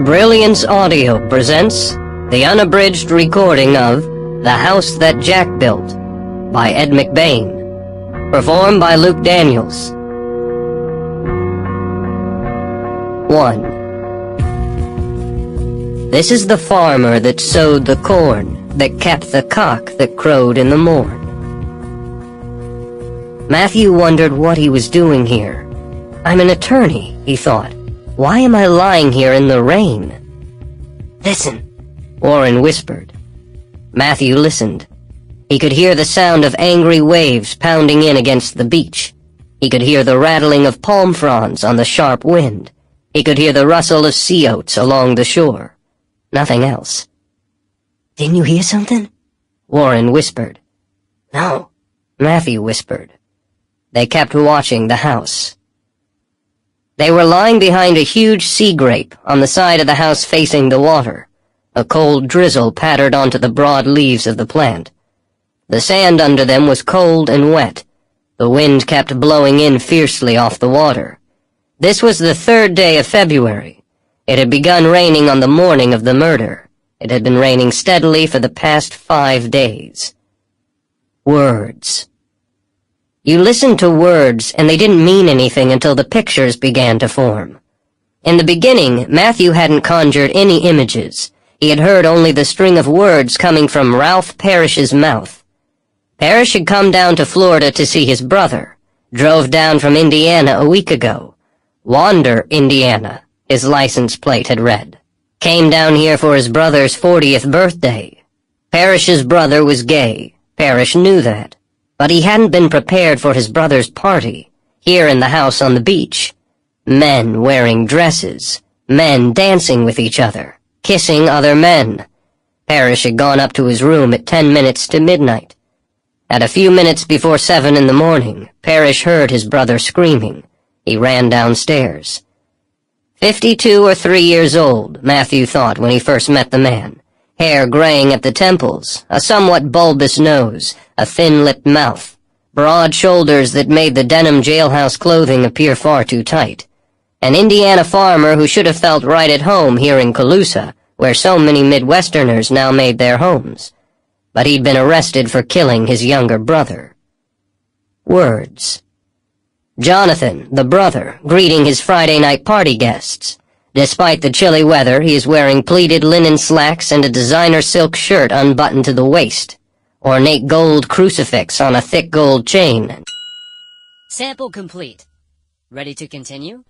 Brilliance Audio presents the unabridged recording of The House That Jack Built by Ed McBain, performed by Luke Daniels. 1. This is the farmer that sowed the corn, that kept the cock that crowed in the morn. Matthew wondered what he was doing here. I'm an attorney, he thought. Why am I lying here in the rain? Listen, Warren whispered. Matthew listened. He could hear the sound of angry waves pounding in against the beach. He could hear the rattling of palm fronds on the sharp wind. He could hear the rustle of sea oats along the shore. Nothing else. Didn't you hear something? Warren whispered. No, Matthew whispered. They kept watching the house. They were lying behind a huge sea grape on the side of the house facing the water. A cold drizzle pattered onto the broad leaves of the plant. The sand under them was cold and wet. The wind kept blowing in fiercely off the water. This was the 3rd day of February. It had begun raining on the morning of the murder. It had been raining steadily for the past 5 days. Words. You listened to words, and they didn't mean anything until the pictures began to form. In the beginning, Matthew hadn't conjured any images. He had heard only the string of words coming from Ralph Parrish's mouth. Parrish had come down to Florida to see his brother, drove down from Indiana a week ago. Wander, Indiana, his license plate had read. Came down here for his brother's 40th birthday. Parrish's brother was gay. Parrish knew that. But he hadn't been prepared for his brother's party, here in the house on the beach. Men wearing dresses, men dancing with each other, kissing other men. Parrish had gone up to his room at 10 minutes to midnight. At a few minutes before 7 in the morning, Parrish heard his brother screaming. He ran downstairs. 52 or 3 years old, Matthew thought when he first met the man. Hair graying at the temples, a somewhat bulbous nose, a thin-lipped mouth, broad shoulders that made the denim jailhouse clothing appear far too tight. An Indiana farmer who should have felt right at home here in Colusa, where so many Midwesterners now made their homes. But he'd been arrested for killing his younger brother. Words. Jonathan, the brother, greeting his Friday night party guests. Despite the chilly weather, he is wearing pleated linen slacks and a designer silk shirt unbuttoned to the waist. Ornate gold crucifix on a thick gold chain. Sample complete. Ready to continue?